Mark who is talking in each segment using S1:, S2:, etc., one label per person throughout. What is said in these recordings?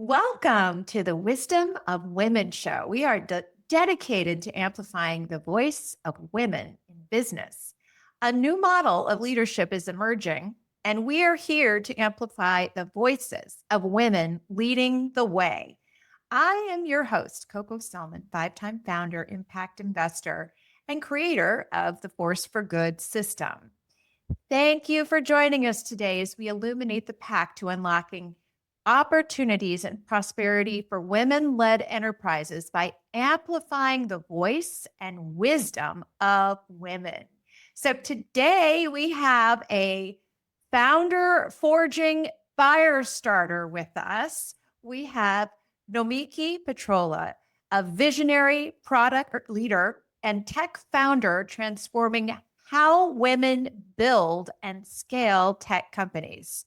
S1: Welcome to the Wisdom of Women show. We are dedicated to amplifying the voice of women in business. A new model of leadership is emerging, and we are here to amplify the voices of women leading the way. I am your host, Coco Selman, five-time founder, impact investor, and creator of the Force for Good system. Thank you for joining us today as we illuminate the path to unlocking opportunities and prosperity for women-led enterprises by amplifying the voice and wisdom of women. So today we have a Founder-Forging Firestarter with us. We have Nomiki Petrolla, a visionary product leader and tech founder transforming how women build and scale tech companies.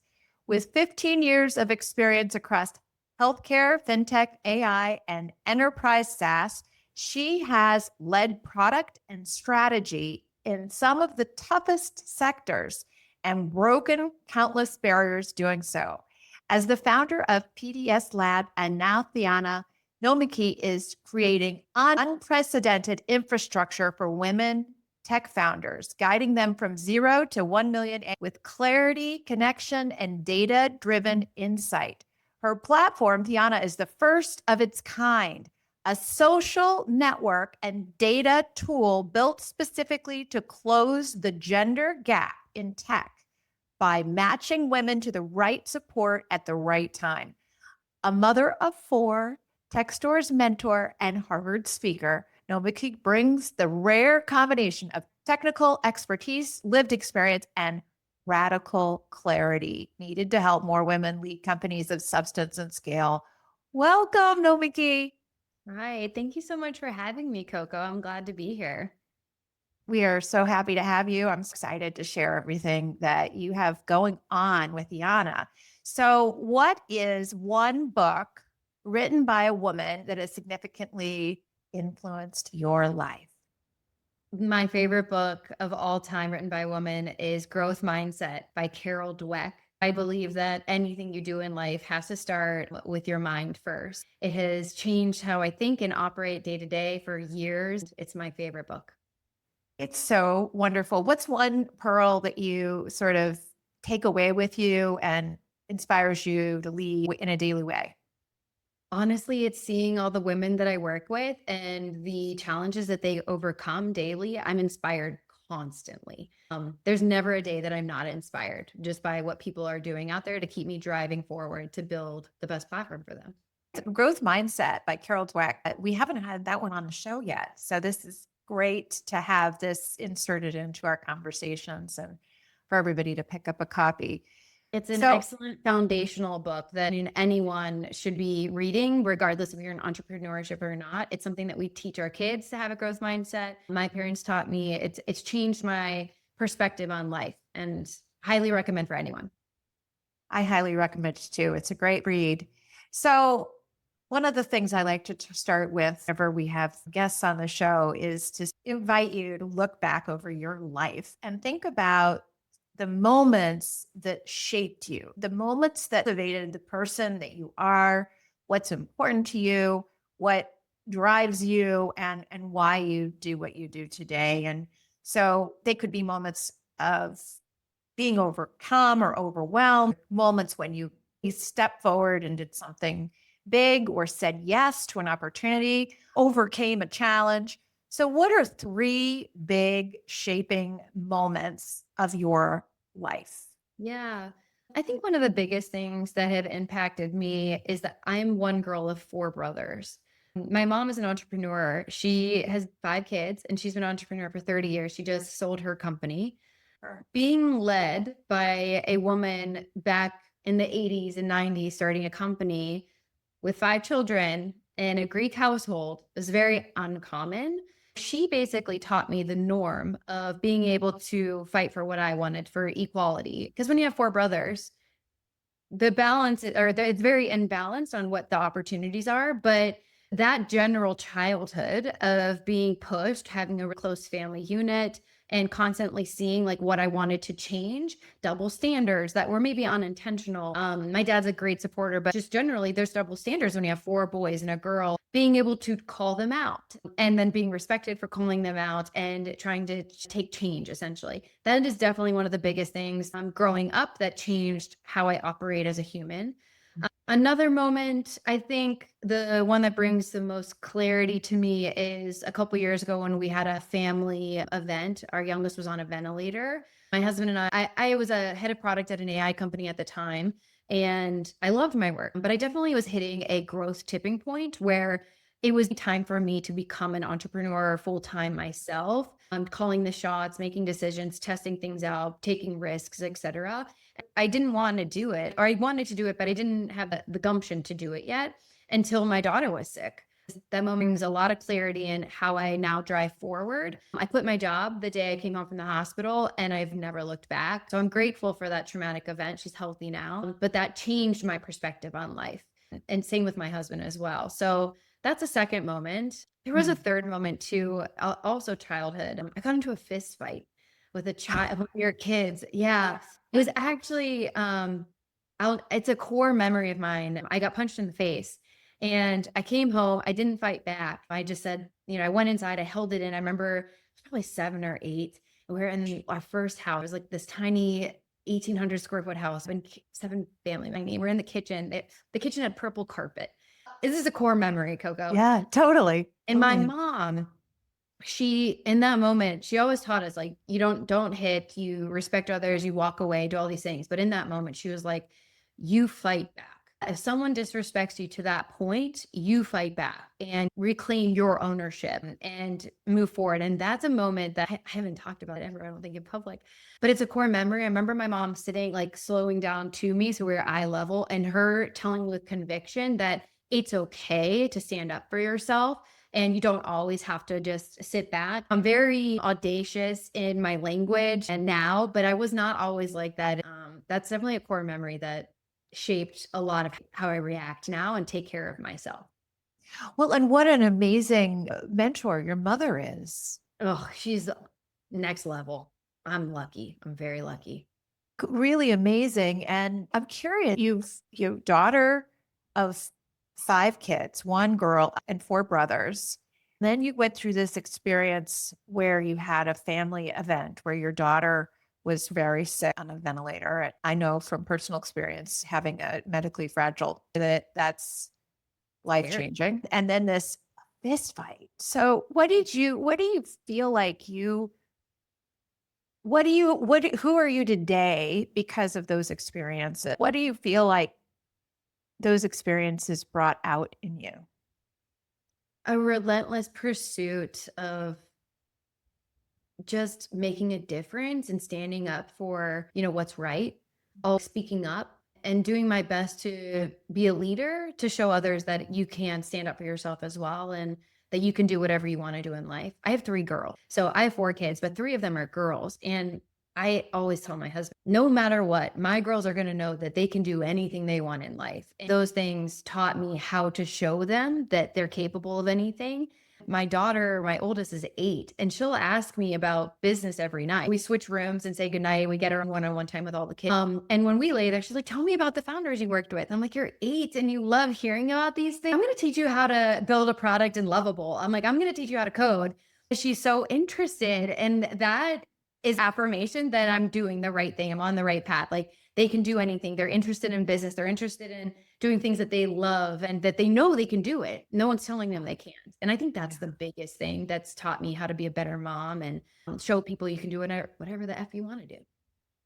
S1: With 15 years of experience across healthcare, fintech, AI, and enterprise SaaS, she has led product and strategy in some of the toughest sectors and broken countless barriers doing so. As the founder of PDS Lab and now Theanna, Nomiki is creating unprecedented infrastructure for women tech founders, guiding them from 0 to 1 million with clarity, connection, and data-driven insight. Her platform, Theanna, is the first of its kind, a social network and data tool built specifically to close the gender gap in tech by matching women to the right support at the right time. A mother of 4, Techstars mentor, and Harvard speaker, Nomiki brings the rare combination of technical expertise, lived experience, and radical clarity needed to help more women lead companies of substance and scale. Welcome, Nomiki.
S2: Hi, thank you so much for having me, Coco. I'm glad to be here.
S1: We are so happy to have you. I'm excited to share everything that you have going on with Theanna. So, what is one book written by a woman that has significantly influenced your life?
S2: My favorite book of all time written by a woman is Growth Mindset by Carol Dweck. I believe that anything you do in life has to start with your mind first. It has changed how I think and operate day to day for years. It's my favorite book.
S1: It's so wonderful. What's one pearl that you sort of take away with you and inspires you to lead in a daily way?
S2: Honestly, it's seeing all the women that I work with and the challenges that they overcome daily. I'm inspired constantly. There's never a day that I'm not inspired just by what people are doing out there to keep me driving forward to build the best platform for them.
S1: Growth Mindset by Carol Dweck. We haven't had that one on the show yet. So this is great to have this inserted into our conversations and for everybody to pick up a copy.
S2: It's an
S1: So
S2: excellent foundational book that anyone should be reading, regardless if you're in entrepreneurship or not. It's something that we teach our kids to have a growth mindset. My parents taught me. It's changed my perspective on life, and highly recommend for anyone.
S1: I highly recommend it too. It's a great read. So one of the things I like to start with whenever we have guests on the show is to invite you to look back over your life and think about the moments that shaped you, the moments that elevated the person that you are, what's important to you, what drives you, and why you do what you do today. And so they could be moments of being overcome or overwhelmed, moments when you stepped forward and did something big or said yes to an opportunity, overcame a challenge. So, what are 3 big shaping moments of your life?
S2: Yeah. I think one of the biggest things that have impacted me is that I'm one girl of 4 brothers. My mom is an entrepreneur. She has 5 kids and she's been an entrepreneur for 30 years. She just sold her company.
S1: Sure.
S2: Being led by a woman back in the 80s and 90s, starting a company with 5 children in a Greek household is very uncommon. She basically taught me the norm of being able to fight for what I wanted for equality. Because when you have 4 brothers, the balance it's very imbalanced on what the opportunities are. But that general childhood of being pushed, having a close family unit, and constantly seeing like what I wanted to change, double standards that were maybe unintentional. My dad's a great supporter, but just generally there's double standards when you have 4 boys and a girl, being able to call them out and then being respected for calling them out and trying to take change essentially. That is definitely one of the biggest things growing up that changed how I operate as a human. Another moment, I think the one that brings the most clarity to me is a couple years ago when we had a family event. Our youngest was on a ventilator. My husband and I was a head of product at an AI company at the time, and I loved my work, but I definitely was hitting a growth tipping point where it was time for me to become an entrepreneur full time myself. I'm calling the shots, making decisions, testing things out, taking risks, etc. I didn't want to do it, or I wanted to do it, but I didn't have the gumption to do it yet until my daughter was sick. That moment brings a lot of clarity in how I now drive forward. I quit my job the day I came home from the hospital and I've never looked back. So I'm grateful for that traumatic event. She's healthy now, but that changed my perspective on life. And same with my husband as well. So that's a second moment. There was a third moment too, also childhood. I got into a fist fight with a child, one of your kids. Yeah. It was actually, it's a core memory of mine. I got punched in the face and I came home. I didn't fight back. I just said, I went inside, I held it in. I remember it was probably 7 or 8. We were in our first house. It was like this tiny 1,800 square foot house and 7 family. We're in the kitchen. The kitchen had purple carpet. This is a core memory, Coco.
S1: Yeah, totally.
S2: And my mom, in that moment, she always taught us like, you don't hit, you respect others, you walk away, do all these things. But in that moment, she was like, you fight back. If someone disrespects you to that point, you fight back and reclaim your ownership and move forward. And that's a moment that I haven't talked about ever, I don't think, in public, but it's a core memory. I remember my mom sitting, like slowing down to me, so we we're eye level, and her telling with conviction that it's okay to stand up for yourself. And you don't always have to just sit back. I'm very audacious in my language and now, but I was not always like that. That's definitely a core memory that shaped a lot of how I react now and take care of myself.
S1: Well, and what an amazing mentor your mother is.
S2: Oh, she's next level. I'm lucky. I'm very lucky.
S1: Really amazing. And I'm curious, your daughter of 5 kids, 1 girl and 4 brothers. Then you went through this experience where you had a family event where your daughter was very sick on a ventilator. I know from personal experience, having a medically fragile, that's life changing. And then this fist fight. So what do you feel like who are you today because of those experiences? What do you feel like those experiences brought out in you?
S2: A relentless pursuit of just making a difference and standing up for, what's right, always speaking up and doing my best to be a leader, to show others that you can stand up for yourself as well and that you can do whatever you want to do in life. I have 3 girls. So I have 4 kids, but 3 of them are girls. And I always tell my husband, no matter what, my girls are going to know that they can do anything they want in life. And those things taught me how to show them that they're capable of anything. My daughter, my oldest, is 8, and she'll ask me about business every night. We switch rooms and say goodnight. We get her one-on-one time with all the kids. And when we lay there, she's like, tell me about the founders you worked with. I'm like, you're 8 and you love hearing about these things. I'm going to teach you how to build a product in Lovable. I'm like, I'm going to teach you how to code. She's so interested. And that is affirmation that I'm doing the right thing. I'm on the right path. Like, they can do anything. They're interested in business. They're interested in doing things that they love and that they know they can do it. No one's telling them they can't. And I think that's the biggest thing that's taught me how to be a better mom and show people you can do whatever the F you want to do.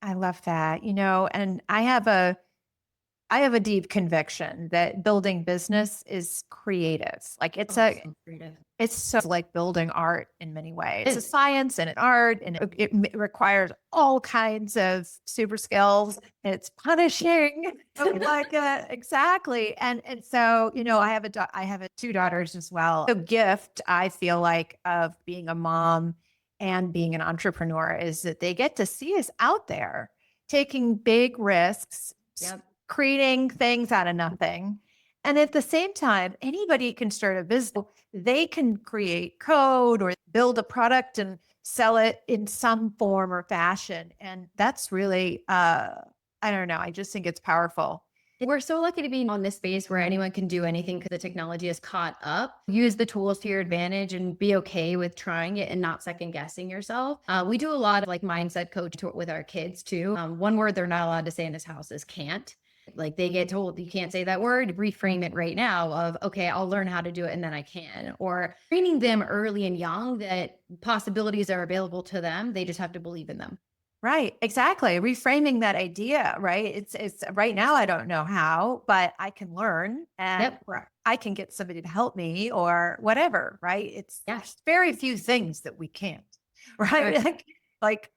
S1: I love that, and I have a deep conviction that building business is creative. Like
S2: So creative.
S1: it's so like building art in many ways. It's a science and an art, and it requires all kinds of super skills. And it's punishing, exactly. And so I have 2 daughters as well. The gift I feel like of being a mom and being an entrepreneur is that they get to see us out there taking big risks.
S2: Yep.
S1: Creating things out of nothing. And at the same time, anybody can start a business. They can create code or build a product and sell it in some form or fashion. And that's really, I don't know. I just think it's powerful.
S2: We're so lucky to be on this space where anyone can do anything because the technology is caught up. Use the tools to your advantage and be okay with trying it and not second guessing yourself. We do a lot of like mindset coach with our kids too. One word they're not allowed to say in this house is can't. Like they get told you can't say that word, reframe it right now of, okay, I'll learn how to do it and then I can. Or training them early and young that possibilities are available to them. They just have to believe in them.
S1: Right. Exactly. Reframing that idea, right? It's right now, I don't know how, but I can learn and
S2: Yep.
S1: or I can get somebody to help me or whatever, right?
S2: Yeah.
S1: There's very few things that we can't, right?
S2: Right.
S1: Like,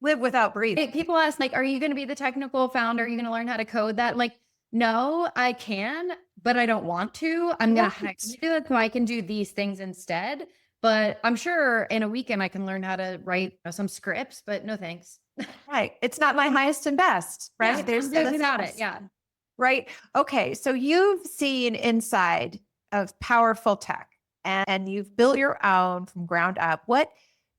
S1: live without breathing.
S2: People ask, like, are you going to be the technical founder? Are you going to learn how to code that? Like, no, I can, but I don't want to. I'm going to have to do that so I can do these things instead. But I'm sure in a weekend I can learn how to write some scripts, but no thanks.
S1: Right. It's not my highest and best, right?
S2: Yeah,
S1: There's
S2: I'm good
S1: the
S2: without it.
S1: steps,
S2: Yeah.
S1: right. Okay. So you've seen inside of powerful tech and you've built your own from ground up. What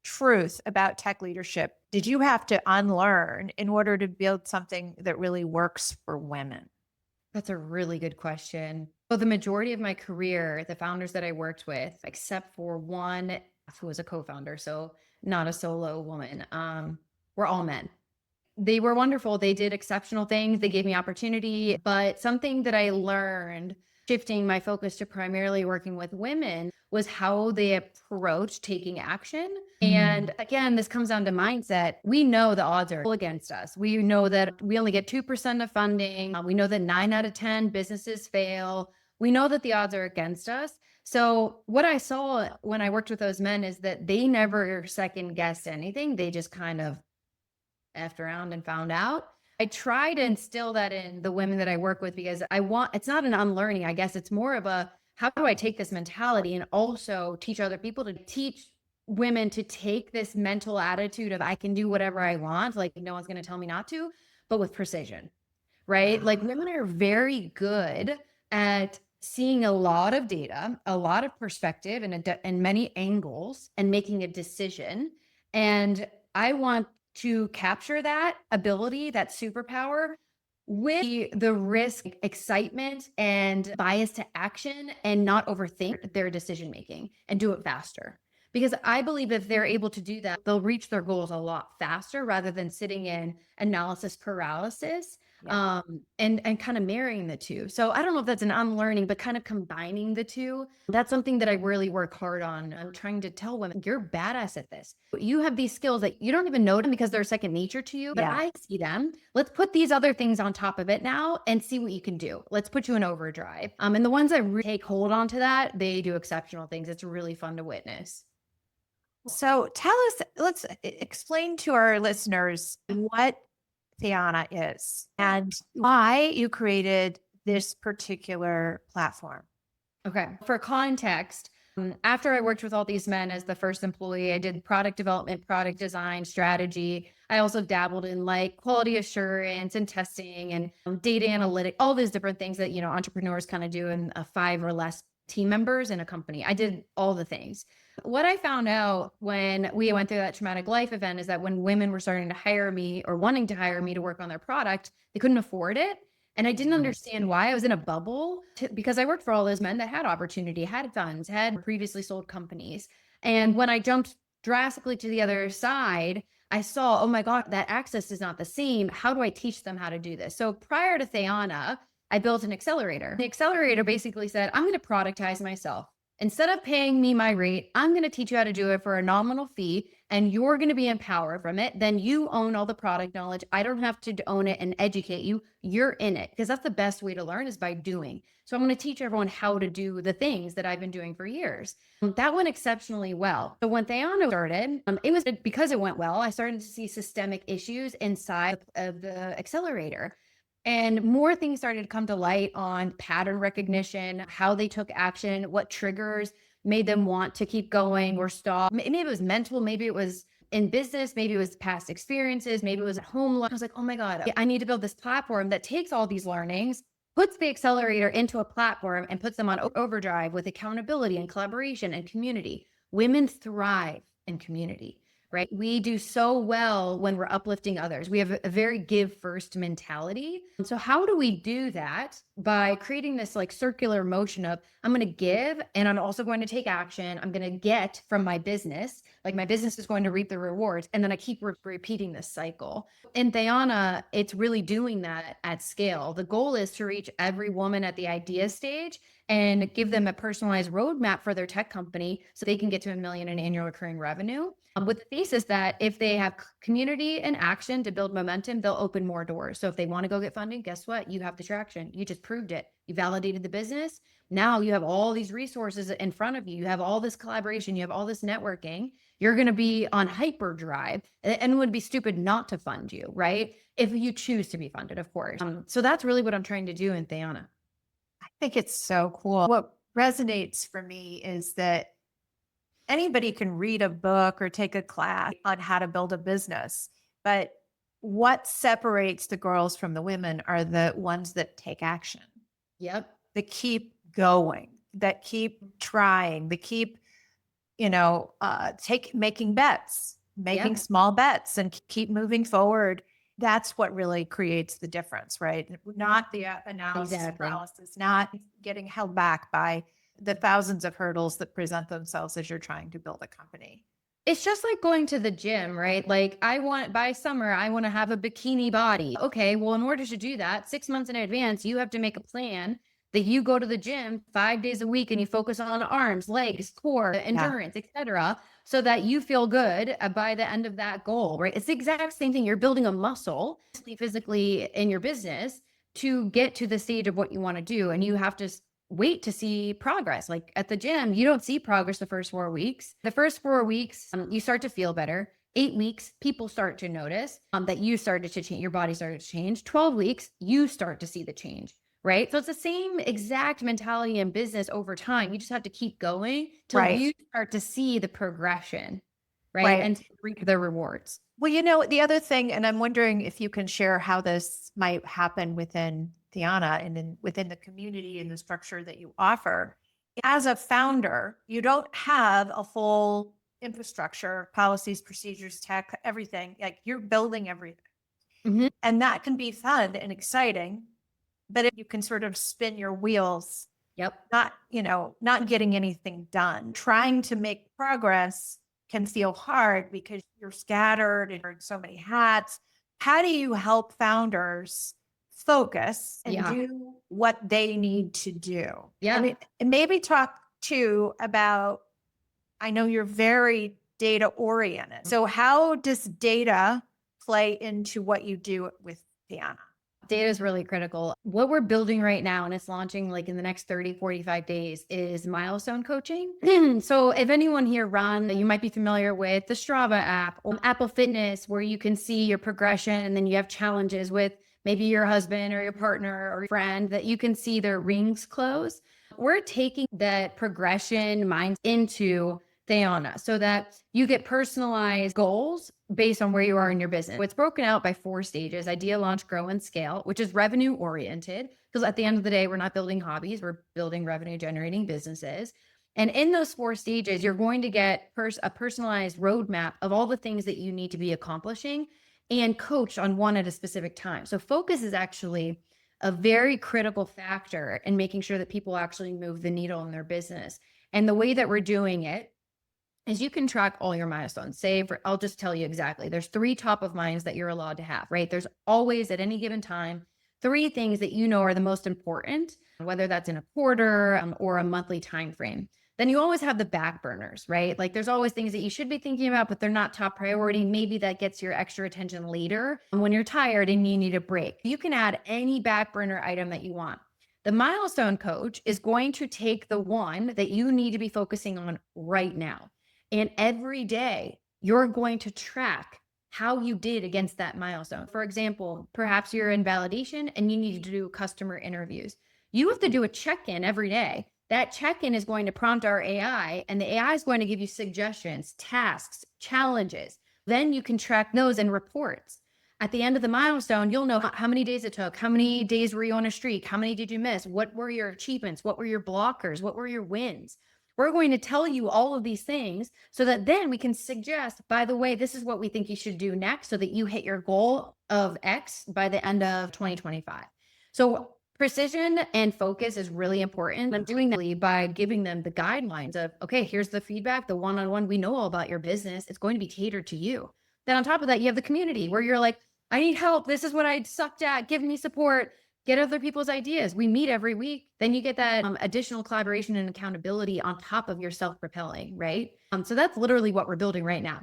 S1: truth about tech leadership did you have to unlearn in order to build something that really works for women?
S2: That's a really good question. So the majority of my career, the founders that I worked with, except for one who was a co-founder, so not a solo woman, were all men. They were wonderful. They did exceptional things. They gave me opportunity. But something that I learned shifting my focus to primarily working with women was how they approach taking action. And again, this comes down to mindset. We know the odds are against us. We know that we only get 2% of funding. We know that 9 out of 10 businesses fail. We know that the odds are against us. So what I saw when I worked with those men is that they never second guessed anything. They just kind of effed around and found out. I try to instill that in the women that I work with because it's not an unlearning. I guess it's more of a, how do I take this mentality and also teach other people to teach women to take this mental attitude of I can do whatever I want. Like no one's going to tell me not to, but with precision, right? Like women are very good at seeing a lot of data, a lot of perspective and many angles and making a decision. And I want to capture that ability, that superpower with the risk, excitement, and bias to action and not overthink their decision making and do it faster. Because I believe if they're able to do that, they'll reach their goals a lot faster rather than sitting in analysis paralysis. And kind of marrying the two. So I don't know if that's an unlearning, but kind of combining the two. That's something that I really work hard on. I'm trying to tell women, you're badass at this. You have these skills that you don't even know them because they're second nature to you, but I see them. Let's put these other things on top of it now and see what you can do. Let's put you in overdrive. And the ones that really take hold onto that, they do exceptional things. It's really fun to witness.
S1: So let's explain to our listeners what Theanna is and why you created this particular platform.
S2: Okay. For context, after I worked with all these men as the first employee, I did product development, product design, strategy. I also dabbled in like quality assurance and testing and data analytics, all these different things that, entrepreneurs kind of do in 5 or less team members in a company. I did all the things. What I found out when we went through that traumatic life event is that when women were starting to hire me or wanting to hire me to work on their product, they couldn't afford it. And I didn't understand why. I was in a bubble because I worked for all those men that had opportunity, had funds, had previously sold companies. And when I jumped drastically to the other side, I saw, oh my God, that access is not the same. How do I teach them how to do this? So prior to Theanna, I built an accelerator. The accelerator basically said, I'm going to productize myself. Instead of paying me my rate, I'm going to teach you how to do it for a nominal fee and you're going to be empowered from it. Then you own all the product knowledge. I don't have to own it and educate you. You're in it because that's the best way to learn is by doing. So I'm going to teach everyone how to do the things that I've been doing for years. That went exceptionally well. So when Theanna started, it was because it went well, I started to see systemic issues inside of the accelerator. And more things started to come to light on pattern recognition, how they took action, what triggers made them want to keep going or stop. Maybe it was mental, maybe it was in business, maybe it was past experiences, maybe it was at home. I was like, oh my God, I need to build this platform that takes all these learnings, puts the accelerator into a platform and puts them on overdrive with accountability and collaboration and community. Women thrive and community, right? We do so well when we're uplifting others. We have a very give first mentality. So how do we do that? By creating this like circular motion of I'm going to give and I'm also going to take action. I'm going to get from my business, like my business is going to reap the rewards. And then I keep repeating this cycle. In Theanna, it's really doing that at scale. The goal is to reach every woman at the idea stage and give them a personalized roadmap for their tech company so they can get to $1 million in annual recurring revenue. With the thesis that if they have community and action to build momentum, they'll open more doors. So if they want to go get funding, guess what? You have the traction. You just proved it. You validated the business. Now you have all these resources in front of you. You have all this collaboration. You have all this networking. You're going to be on hyperdrive, and it would be stupid not to fund you, right? If you choose to be funded, of course. So that's really what I'm trying to do in Theanna.
S1: I think it's so cool. What resonates for me is that anybody can read a book or take a class on how to build a business, but what separates the girls from the women are the ones that take action.
S2: Yep.
S1: That keep going, that keep trying, that keep, making bets, making small bets and keep moving forward. That's what really creates the difference, right? Not the analysis paralysis, not getting held back by the thousands of hurdles that present themselves as you're trying to build a company.
S2: It's just like going to the gym, right? Like by summer, I want to have a bikini body. Okay, well, in order to do that, 6 months in advance, you have to make a plan that you go to the gym 5 days a week and you focus on arms, legs, core, endurance, etc., so that you feel good by the end of that goal, right? It's the exact same thing. You're building a muscle physically in your business to get to the stage of what you want to do. And you have to wait to see progress. Like at the gym, you don't see progress the first 4 weeks. The first 4 weeks, you start to feel better. 8 weeks, people start to notice that you started to change, your body started to change. 12 weeks, you start to see the change, right? So it's the same exact mentality in business over time. You just have to keep going till you start to see the progression, right? And reap the rewards.
S1: Well, the other thing, and I'm wondering if you can share how this might happen within Theanna and within the community and the structure that you offer. As a founder, you don't have a full infrastructure, policies, procedures, tech, everything. Like you're building everything.
S2: Mm-hmm.
S1: And that can be fun and exciting, but if you can sort of spin your wheels, not getting anything done, trying to make progress can feel hard because you're scattered and you're in so many hats. How do you help founders focus and do what they need to do? And maybe talk too about, I know you're very data oriented. So how does data play into what you do with Theanna?
S2: Data is really critical. What we're building right now, and it's launching like in the next 30, 45 days, is milestone coaching. So if anyone here you might be familiar with the Strava app or Apple Fitness, where you can see your progression and then you have challenges with maybe your husband or your partner or your friend that you can see their rings close. We're taking that progression mind into Theanna so that you get personalized goals based on where you are in your business. It's broken out by 4 stages: idea, launch, grow, and scale, which is revenue oriented. Because at the end of the day, we're not building hobbies, we're building revenue generating businesses. And in those 4 stages, you're going to get a personalized roadmap of all the things that you need to be accomplishing and coach on one at a specific time. So focus is actually a very critical factor in making sure that people actually move the needle in their business. And the way that we're doing it is you can track all your milestones. I'll just tell you exactly. There's 3 top of minds that you're allowed to have, right? There's always at any given time 3 things that you know are the most important, whether that's in a quarter or a monthly time frame. Then you always have the back burners, right? Like there's always things that you should be thinking about, but they're not top priority. Maybe that gets your extra attention later when you're tired and you need a break. You can add any back burner item that you want. The milestone coach is going to take the one that you need to be focusing on right now. And every day you're going to track how you did against that milestone. For example, perhaps you're in validation and you need to do customer interviews. You have to do a check-in every day. That check-in is going to prompt our AI, and the AI is going to give you suggestions, tasks, challenges. Then you can track those in reports. At the end of the milestone, you'll know how many days it took, how many days were you on a streak, how many did you miss, what were your achievements, what were your blockers, what were your wins. We're going to tell you all of these things so that then we can suggest, by the way, this is what we think you should do next so that you hit your goal of X by the end of 2025. So precision and focus is really important. I'm doing that by giving them the guidelines of, okay, here's the feedback, the one-on-one, we know all about your business. It's going to be catered to you. Then on top of that, you have the community where you're like, I need help. This is what I sucked at. Give me support. Get other people's ideas. We meet every week. Then you get that additional collaboration and accountability on top of your self-propelling, right? So that's literally what we're building right now.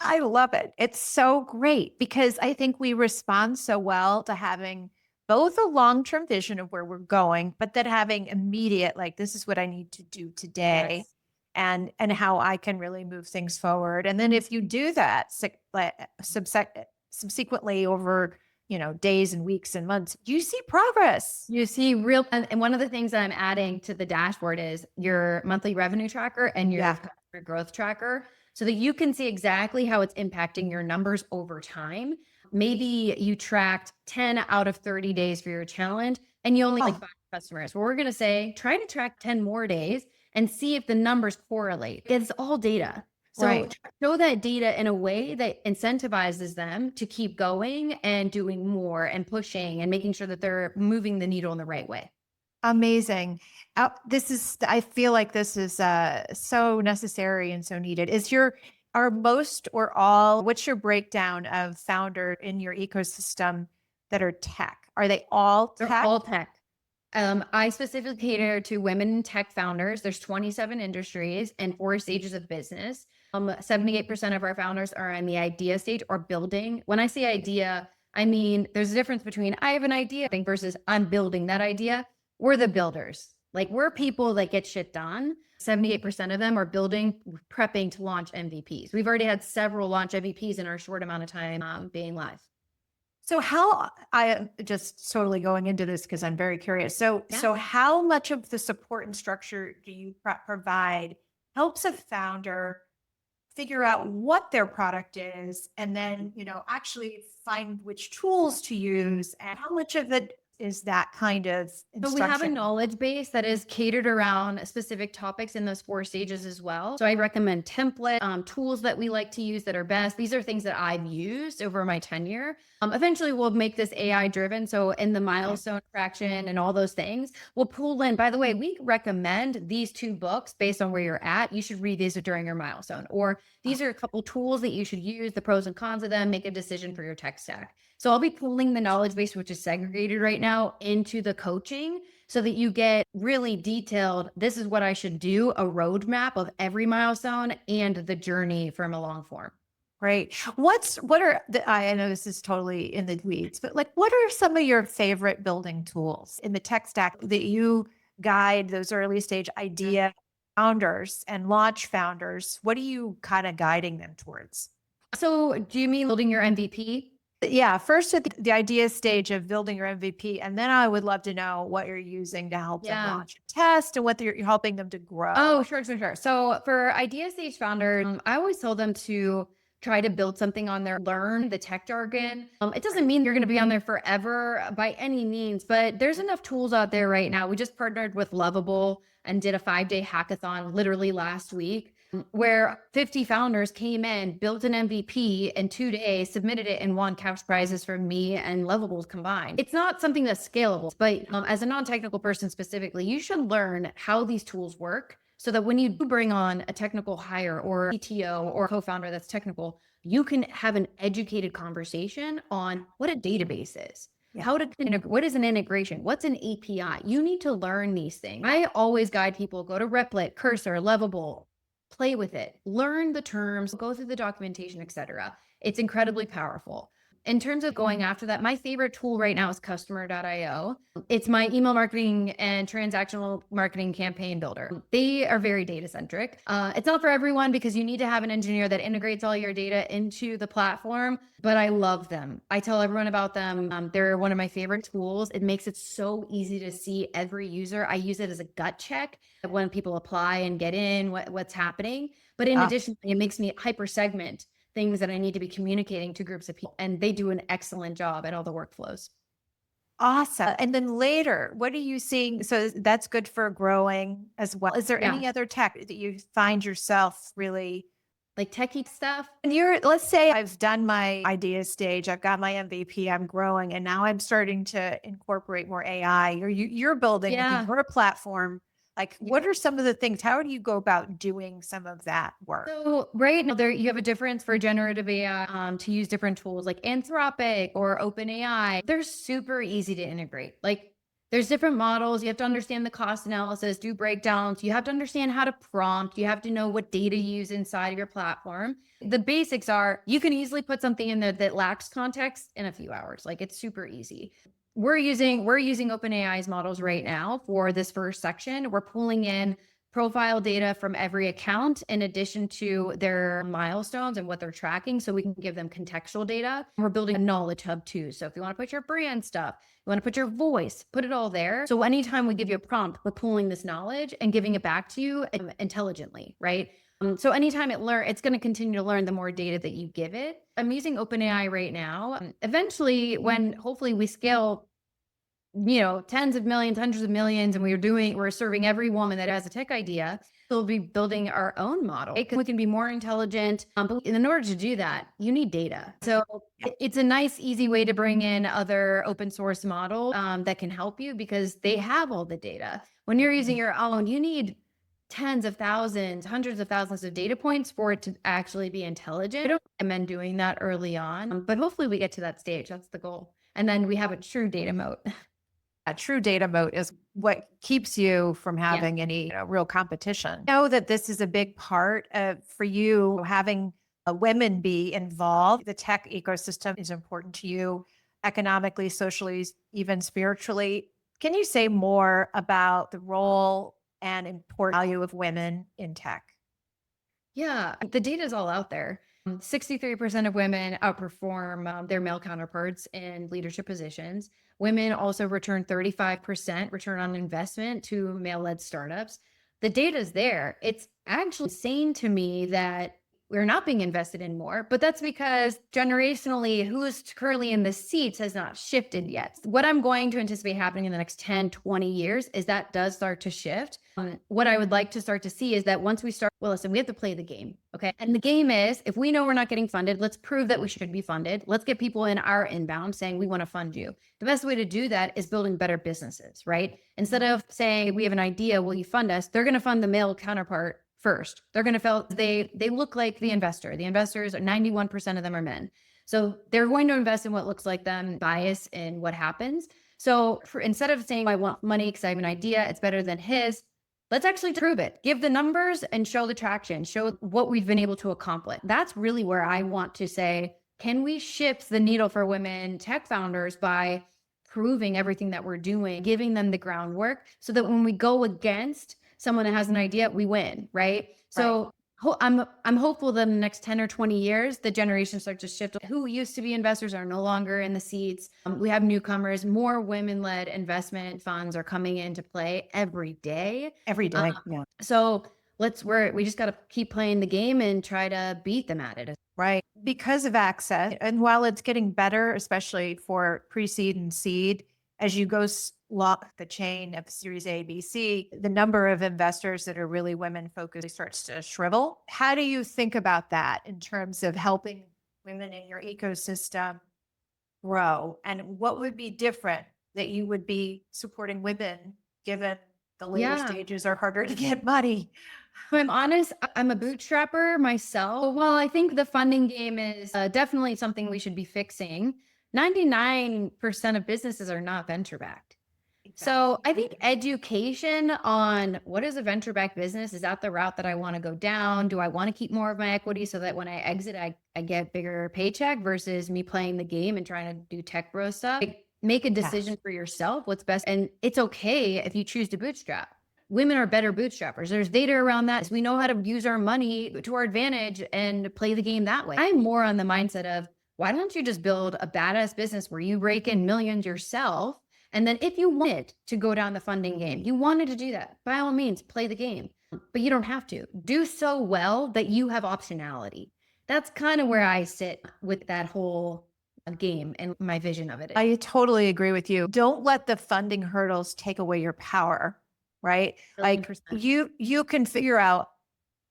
S1: I love it. It's so great because I think we respond so well to having both a long-term vision of where we're going, but then having immediate, like, this is what I need to do today.
S2: Yes.
S1: And how I can really move things forward. And then if you do that subsequently over, days and weeks and months, you see progress.
S2: You see and one of the things that I'm adding to the dashboard is your monthly revenue tracker and your customer growth tracker so that you can see exactly how it's impacting your numbers over time. Maybe you tracked 10 out of 30 days for your challenge and you only like 5 customers. Well, we're going to say, try to track 10 more days and see if the numbers correlate. It's all data. So show that data in a way that incentivizes them to keep going and doing more and pushing and making sure that they're moving the needle in the right way.
S1: Amazing. I feel like this is so necessary and so needed. What's your breakdown of founder in your ecosystem that are tech? Are they all tech?
S2: They're all tech. I specifically cater to women tech founders. There's 27 industries and 4 stages of business. 78% of our founders are in the idea stage or building. When I say idea, I mean, there's a difference between I have an idea thing versus I'm building that idea. We're the builders. Like we're people that get shit done. 78% of them are building, prepping to launch MVPs. We've already had several launch MVPs in our short amount of time being live.
S1: So I am just totally going into this because I'm very curious. So how much of the support and structure do you provide helps a founder figure out what their product is and then, actually find which tools to use, and how much of it is that kind of instruction?
S2: So we have a knowledge base that is catered around specific topics in those 4 stages as well. So I recommend template tools that we like to use that are best. These are things that I've used over my tenure. Eventually we'll make this AI driven. So in the milestone traction and all those things, we'll pull in, by the way, we recommend these 2 books based on where you're at. You should read these during your milestone, or these are a couple tools that you should use, the pros and cons of them, make a decision for your tech stack. So I'll be pulling the knowledge base, which is segregated right now, into the coaching so that you get really detailed, this is what I should do, a roadmap of every milestone and the journey from a long form.
S1: Great. I know this is totally in the weeds, but like, what are some of your favorite building tools in the tech stack that you guide those early stage idea founders and launch founders? What are you kind of guiding them towards?
S2: So do you mean building your MVP?
S1: Yeah, first at the idea stage of building your MVP, and then I would love to know what you're using to help them launch a test and what you're helping them to grow.
S2: Oh, sure. So for idea stage founders, I always tell them to try to build something on there, learn the tech jargon. It doesn't mean you're going to be on there forever by any means, but there's enough tools out there right now. We just partnered with Lovable and did a 5-day hackathon literally last week, where 50 founders came in, built an MVP in 2 days, submitted it, and won cash prizes from me and Lovable combined. It's not something that's scalable, but as a non-technical person specifically, you should learn how these tools work so that when you do bring on a technical hire or CTO or co-founder that's technical, you can have an educated conversation on what a database is. What is an integration? What's an API? You need to learn these things. I always guide people, go to Replit, Cursor, Lovable, play with it, learn the terms, go through the documentation, etc. It's incredibly powerful. In terms of going after that, my favorite tool right now is customer.io. It's my email marketing and transactional marketing campaign builder. They are very data centric. It's not for everyone because you need to have an engineer that integrates all your data into the platform, but I love them. I tell everyone about them. They're one of my favorite tools. It makes it so easy to see every user. I use it as a gut check when people apply and get in, what's happening. But in addition, it makes me hyper segment things that I need to be communicating to groups of people. And they do an excellent job at all the workflows.
S1: Awesome. And then later, what are you seeing? So that's good for growing as well. Is there
S2: Yeah.
S1: any other tech that you find yourself really?
S2: Like techie stuff.
S1: And let's say I've done my idea stage, I've got my MVP, I'm growing, and now I'm starting to incorporate more AI, or you're building
S2: Yeah.
S1: your platform. Like,
S2: Yeah.
S1: what are some of the things? How do you go about doing some of that work?
S2: So right now there you have a difference for generative AI to use different tools like Anthropic or OpenAI. They're super easy to integrate. Like there's different models. You have to understand the cost analysis, do breakdowns. You have to understand how to prompt. You have to know what data you use inside of your platform. The basics are you can easily put something in there that lacks context in a few hours. Like it's super easy. We're using OpenAI's models right now for this first section. We're pulling in profile data from every account in addition to their milestones and what they're tracking so we can give them contextual data. We're building a knowledge hub too. So if you want to put your brand stuff, you want to put your voice, put it all there. So anytime we give you a prompt, we're pulling this knowledge and giving it back to you intelligently, right? So anytime it's going to continue to learn the more data that you give it. I'm using OpenAI right now. Eventually, when hopefully we scale tens of millions, hundreds of millions, and we're serving every woman that has a tech idea. We'll be building our own model because we can be more intelligent. But in order to do that, you need data. So it's a nice, easy way to bring in other open source models that can help you because they have all the data. When you're using your own, you need tens of thousands, hundreds of thousands of data points for it to actually be intelligent. I don't recommend doing that early on, but hopefully we get to that stage. That's the goal. And then we have a true data moat.
S1: A true data moat is what keeps you from having any real competition. I know that this is a big part of for you having women be involved. The tech ecosystem is important to you economically, socially, even spiritually. Can you say more about the role and important value of women in tech?
S2: Yeah, the data is all out there. 63% of women outperform their male counterparts in leadership positions. Women also return 35% return on investment to male-led startups. The data is there. It's actually insane to me that we're not being invested in more, but that's because generationally, who's currently in the seats has not shifted yet. What I'm going to anticipate happening in the next 10, 20 years is that does start to shift. What I would like to start to see is that once we start, well, listen, we have to play the game. Okay. And the game is if we know we're not getting funded, let's prove that we should be funded. Let's get people in our inbound saying we want to fund you. The best way to do that is building better businesses, right? Instead of saying we have an idea, will you fund us? They're going to fund the male counterpart first. They're going to feel they look like the investor. The investors, 91% of them are men. So they're going to invest in what looks like them, bias in what happens. So instead of saying I want money because I have an idea, it's better than his. Let's actually prove it. Give the numbers and show the traction, show what we've been able to accomplish. That's really where I want to say, can we shift the needle for women tech founders by proving everything that we're doing, giving them the groundwork so that when we go against someone that has an idea, we win, right? So I'm hopeful that in the next 10 or 20 years, the generations start to shift. Who used to be investors are no longer in the seats. We have newcomers, more women-led investment funds are coming into play every day.
S1: Every day. Yeah.
S2: So we just got to keep playing the game and try to beat them at it.
S1: Right. Because of access. And while it's getting better, especially for pre-seed and seed, as you go lock the chain of Series A, B, C, the number of investors that are really women focused starts to shrivel. How do you think about that in terms of helping women in your ecosystem grow? And what would be different that you would be supporting women given the later stages are harder to get money?
S2: If I'm honest, I'm a bootstrapper myself. While I think the funding game is definitely something we should be fixing, 99% of businesses are not venture backed. So I think education on what is a venture backed business, is that the route that I want to go down? Do I want to keep more of my equity so that when I exit, I get bigger paycheck versus me playing the game and trying to do tech bro stuff? Like, make a decision for yourself, what's best. And it's okay if you choose to bootstrap. Women are better bootstrappers. There's data around that. We know how to use our money to our advantage and play the game that way. I'm more on the mindset of, why don't you just build a badass business where you rake in millions yourself? And then if you wanted to go down the funding game, you wanted to do that, by all means, play the game, but you don't have to. Do so well that you have optionality. That's kind of where I sit with that whole game and my vision of it.
S1: I totally agree with you. Don't let the funding hurdles take away your power, right? Like
S2: 1,000,000%.
S1: you can figure out.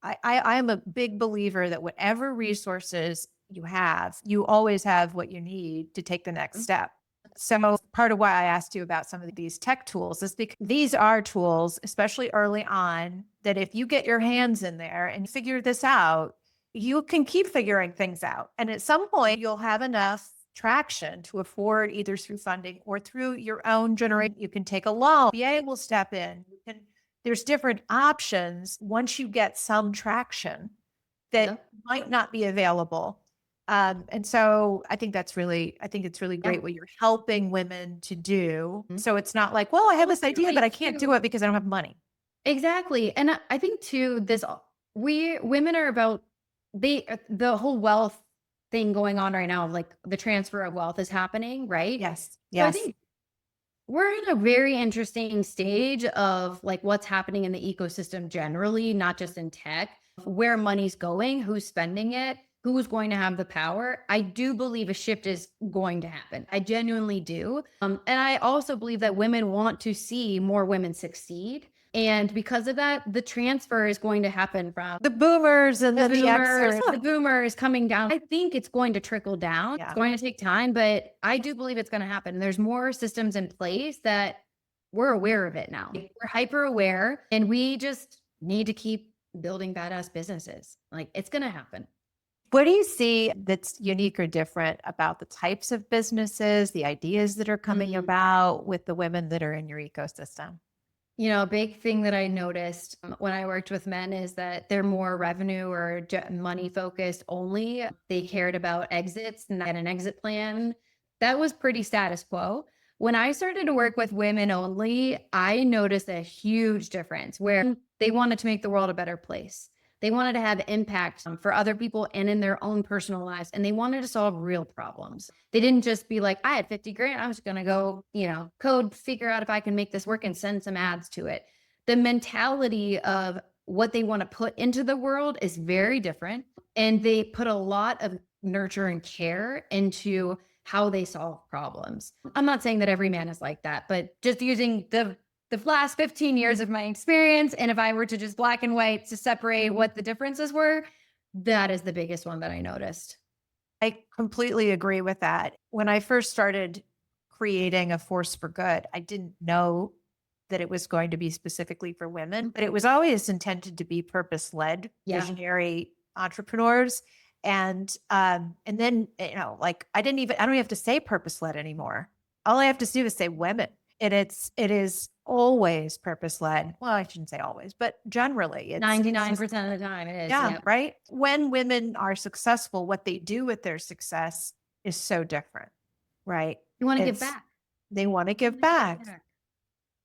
S1: I'm a big believer that whatever resources you have, you always have what you need to take the next step. So part of why I asked you about some of these tech tools is because these are tools, especially early on, that if you get your hands in there and figure this out, you can keep figuring things out. And at some point, you'll have enough traction to afford either through funding or through your own generation. You can take a loan. BA will step in. There's different options once you get some traction that might not be available. And so I think it's really great what you're helping women to do. So it's not like, well, I have this idea, but I can't do it because I don't have money.
S2: Exactly. And I think too, women are about the whole wealth thing going on right now, like the transfer of wealth is happening, right?
S1: Yes.
S2: So I think we're in a very interesting stage of like what's happening in the ecosystem generally, not just in tech, where money's going, who's spending it, who's going to have the power. I do believe a shift is going to happen. I genuinely do. And I also believe that women want to see more women succeed. And because of that, the transfer is going to happen from
S1: the boomers and
S2: the boomers coming down. I think it's going to trickle down.
S1: Yeah.
S2: It's going to take time, but I do believe it's going to happen. There's more systems in place that we're aware of it now. We're hyper aware, and we just need to keep building badass businesses. Like it's going to happen.
S1: What do you see that's unique or different about the types of businesses, the ideas that are coming about with the women that are in your ecosystem?
S2: A big thing that I noticed when I worked with men is that they're more revenue or money focused only. They cared about exits and an exit plan. That was pretty status quo. When I started to work with women only, I noticed a huge difference where they wanted to make the world a better place. They wanted to have impact for other people and in their own personal lives. And they wanted to solve real problems. They didn't just be like, I had 50 grand. I was going to go, code, figure out if I can make this work and send some ads to it. The mentality of what they want to put into the world is very different. And they put a lot of nurture and care into how they solve problems. I'm not saying that every man is like that, but just using the last 15 years of my experience, and if I were to just black and white to separate what the differences were, that is the biggest one that I noticed.
S1: I completely agree with that. When I first started creating a force for good, I didn't know that it was going to be specifically for women, but it was always intended to be purpose-led, visionary entrepreneurs. And then, I don't even have to say purpose-led anymore. All I have to do is say women. And it is always purpose-led. Well, I shouldn't say always, but generally it's
S2: 99% of the time it is.
S1: Yeah, right. When women are successful, what they do with their success is so different, right?
S2: You want to give back.
S1: They want to give back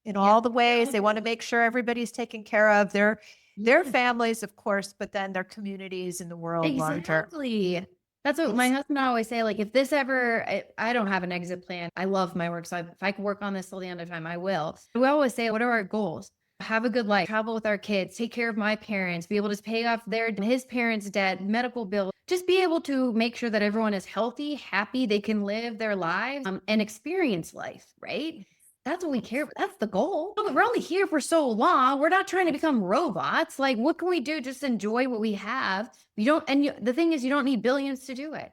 S1: in all the ways. They want to make sure everybody's taken care of, their families, of course, but then their communities in the world long term.
S2: Exactly. That's what my husband and I always say. Like, if this ever, I don't have an exit plan. I love my work. So if I can work on this till the end of time, I will. We always say, what are our goals? Have a good life, travel with our kids, take care of my parents, be able to pay off his parents' debt, medical bill, just be able to make sure that everyone is healthy, happy, they can live their lives and experience life, right? That's what we care about. That's the goal. We're only here for so long. We're not trying to become robots. Like, what can we do? Just enjoy what we have. The thing is, you don't need billions to do it.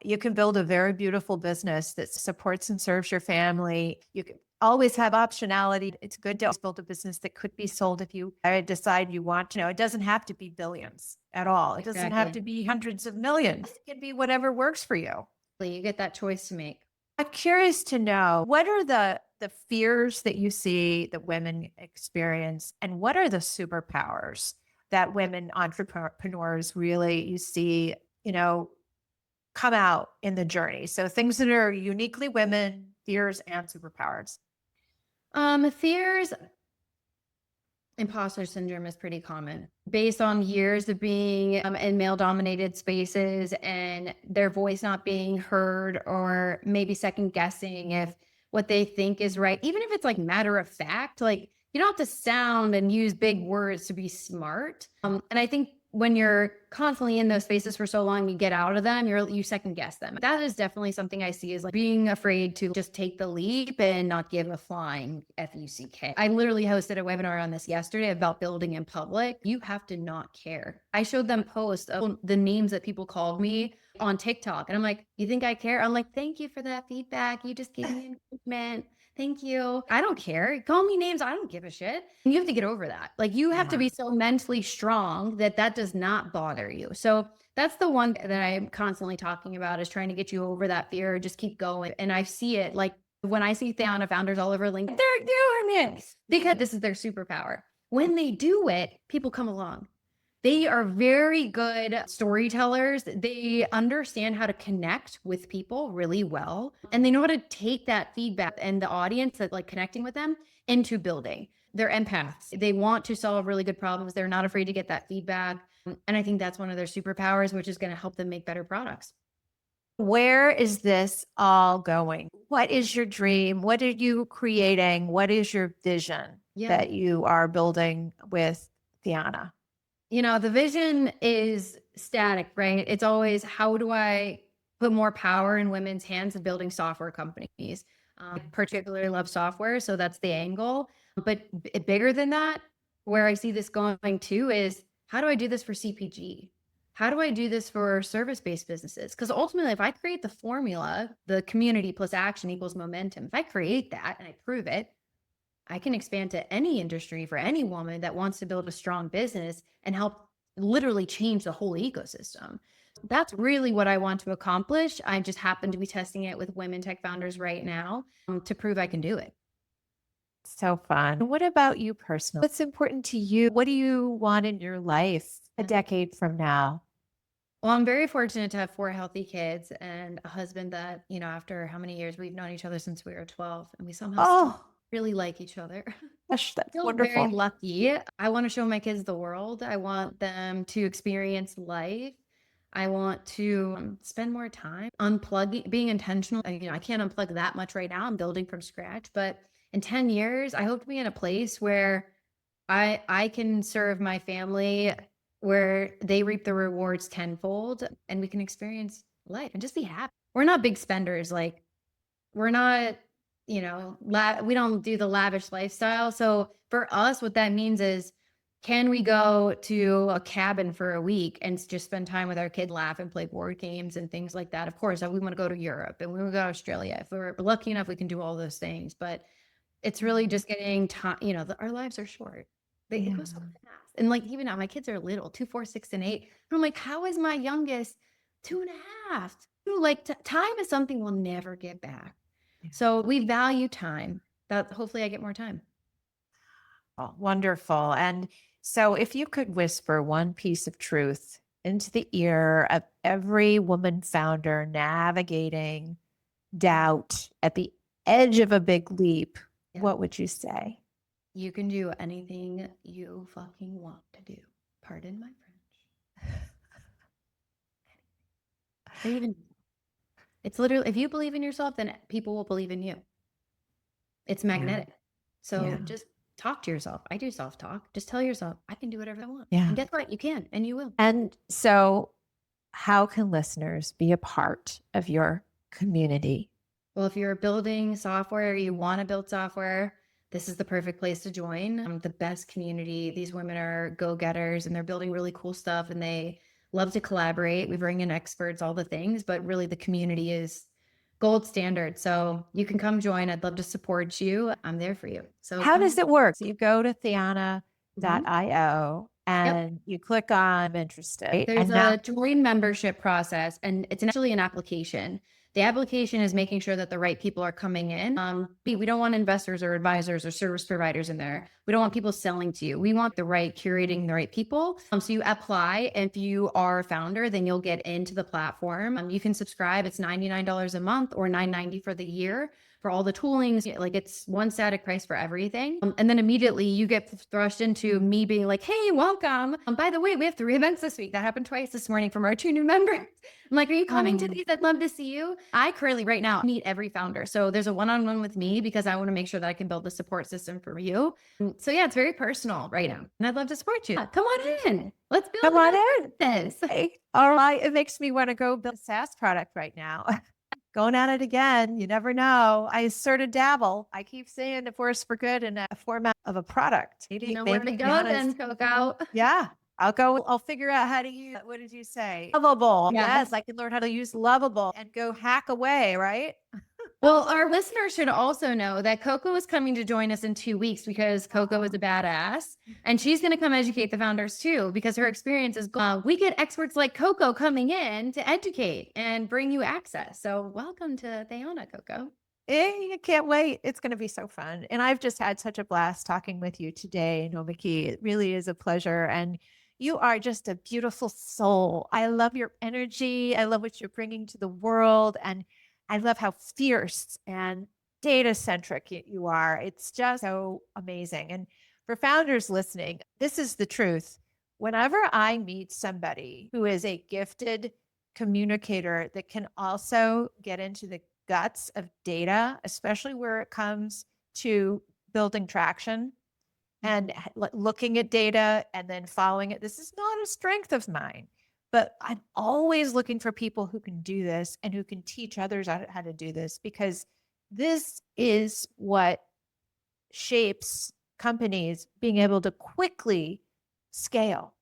S1: You can build a very beautiful business that supports and serves your family. You can always have optionality. It's good to build a business that could be sold if you decide you want to. It doesn't have to be billions at all. It doesn't have to be hundreds of millions. It can be whatever works for you.
S2: You get that choice to make.
S1: I'm curious to know, what are the fears that you see that women experience, and what are the superpowers that women entrepreneurs really you see, come out in the journey? So things that are uniquely women, fears, and superpowers.
S2: Fears, imposter syndrome is pretty common based on years of being in male dominated spaces and their voice not being heard, or maybe second guessing if what they think is right, even if it's like matter of fact. Like, you don't have to sound and use big words to be smart. And I think when you're constantly in those spaces for so long, you get out of them, you second guess them. That is definitely something I see, is like being afraid to just take the leap and not give a flying FUCK. I literally hosted a webinar on this yesterday about building in public. You have to not care. I showed them posts of the names that people called me on TikTok. And I'm like, you think I care? I'm like, thank you for that feedback. You just gave me encouragement. Thank you. I don't care. Call me names. I don't give a shit. And you have to get over that. Like, you have to be so mentally strong that that does not bother you. So that's the one that I'm constantly talking about, is trying to get you over that fear. Just keep going. And I see it, like when I see Theanna founders all over LinkedIn, they're doing it because this is their superpower. When they do it, people come along. They are very good storytellers. They understand how to connect with people really well. And they know how to take that feedback and the audience that, like, connecting with them into building. They're empaths. They want to solve really good problems. They're not afraid to get that feedback. And I think that's one of their superpowers, which is going to help them make better products.
S1: Where is this all going? What is your dream? What are you creating? What is your vision that you are building with Theanna?
S2: You know, the vision is static, right? It's always, how do I put more power in women's hands of building software companies? I particularly love software, so that's the angle. But bigger than that, where I see this going to is, how do I do this for CPG? How do I do this for service-based businesses? Because ultimately, if I create the formula, the community plus action equals momentum, if I create that and I prove it, I can expand to any industry for any woman that wants to build a strong business and help literally change the whole ecosystem. That's really what I want to accomplish. I just happen to be testing it with women tech founders right now to prove I can do it.
S1: So fun. What about you personally? What's important to you? What do you want in your life a decade from now?
S2: Well, I'm very fortunate to have 4 healthy kids and a husband that, you know, after how many years, we've known each other since we were 12, and we somehow still really like each other.
S1: Gosh, that's
S2: Feel
S1: wonderful.
S2: very lucky. I want to show my kids the world. I want them to experience life. I want to spend more time unplugging, being intentional. You know, I can't unplug that much right now. I'm building from scratch, but in 10 years, I hope to be in a place where I can serve my family, where they reap the rewards tenfold, and we can experience life and just be happy. We're not big spenders. Like, we're not, you know, we don't do the lavish lifestyle. So for us, what that means is, can we go to a cabin for a week and just spend time with our kid, laugh and play board games and things like that? Of course, we want to go to Europe and we want to go to Australia. If we're lucky enough, we can do all those things. But it's really just getting time. You know, our lives are short. They go so fast. And like, even now, my kids are little, 2, 4, 6, and 8. And I'm like, how is my youngest 2.5? Like, time is something we'll never get back. So we value time. That hopefully I get more time.
S1: Oh, wonderful. And so if you could whisper one piece of truth into the ear of every woman founder navigating doubt at the edge of a big leap, what would you say?
S2: You can do anything you fucking want to do. Pardon my French. It's literally, if you believe in yourself, then people will believe in you. It's magnetic. So just talk to yourself. I do self-talk. Just tell yourself, I can do whatever I want. And guess what? You can, and you will.
S1: And so how can listeners be a part of your community?
S2: Well, if you're building software, you want to build software, this is the perfect place to join. The best community. These women are go-getters and they're building really cool stuff and they love to collaborate. We bring in experts, all the things, but really the community is gold standard. So you can come join. I'd love to support you. I'm there for you. So
S1: how does it work? So you go to theanna.io and you click on I'm interested.
S2: There's a join membership process, and it's actually an application. The application is making sure that the right people are coming in. We don't want investors or advisors or service providers in there. We don't want people selling to you. We want curating the right people. So you apply. If you are a founder, then you'll get into the platform. You can subscribe. It's $99 a month or $9.90 for the year. for all the toolings. Like it's one static price for everything. And then immediately you get thrust into me being like, hey, welcome. By the way, we have 3 events this week. That happened twice this morning from our 2 new members. I'm like, are you coming to these? I'd love to see you. I currently right now meet every founder. So there's a one-on-one with me because I want to make sure that I can build the support system for you. So yeah, it's very personal right now. And I'd love to support you. Come on in. Let's build
S1: Come on in.
S2: this.
S1: Hey, all right. It makes me want to go build a SaaS product right now. Going at it again. You never know. I sort of dabble. I keep saying the force for good in a format of a product.
S2: You know where to go then, Coco.
S1: Yeah. I'll figure out how to use, what did you say? Lovable. Yes. I can learn how to use Lovable and go hack away, right?
S2: Well, our listeners should also know that Coco is coming to join us in 2 weeks because Coco is a badass and she's going to come educate the founders too, because her experience is, we get experts like Coco coming in to educate and bring you access. So welcome to Theanna, Coco.
S1: I can't wait. It's going to be so fun. And I've just had such a blast talking with you today, Nomiki. It really is a pleasure. And you are just a beautiful soul. I love your energy. I love what you're bringing to the world. And I love how fierce and data centric you are. It's just so amazing. And for founders listening, this is the truth. Whenever I meet somebody who is a gifted communicator that can also get into the guts of data, especially where it comes to building traction and looking at data and then following it. This is not a strength of mine, but I'm always looking for people who can do this and who can teach others how to do this, because this is what shapes companies being able to quickly scale.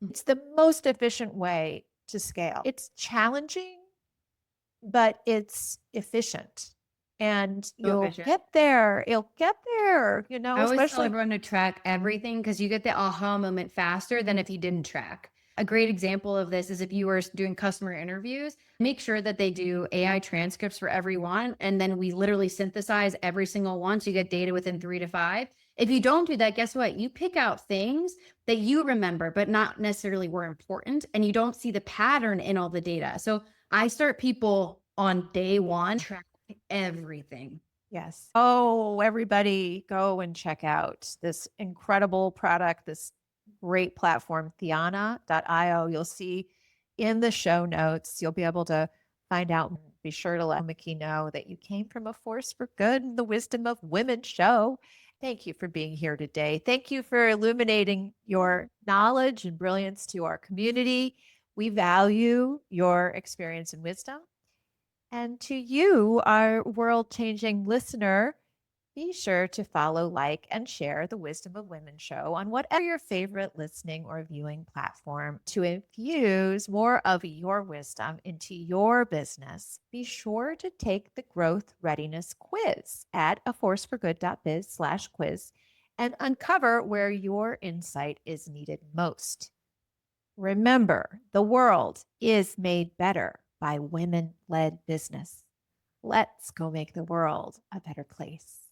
S1: It's the most efficient way to scale. It's challenging, but it's efficient. And you'll get there. You'll get there, you know,
S2: I always
S1: especially
S2: tell everyone to track everything because you get the aha moment faster than if you didn't track. A great example of this is if you were doing customer interviews, make sure that they do AI transcripts for everyone. And then we literally synthesize every single one. So you get data within 3 to 5. If you don't do that, guess what? You pick out things that you remember, but not necessarily were important. And you don't see the pattern in all the data. So I start people on day 1, track everything.
S1: Yes. Oh, everybody go and check out this incredible product, this great platform, Theanna.io. You'll see in the show notes, you'll be able to find out. Be sure to let Nomiki know that you came from a Force for Good and the Wisdom of Women show. Thank you for being here today. Thank you for illuminating your knowledge and brilliance to our community. We value your experience and wisdom. And to you, our world-changing listener, be sure to follow, like, and share the Wisdom of Women show on whatever your favorite listening or viewing platform to infuse more of your wisdom into your business. Be sure to take the Growth Readiness Quiz at aforceforgood.biz/quiz and uncover where your insight is needed most. Remember, the world is made better by women-led business. Let's go make the world a better place.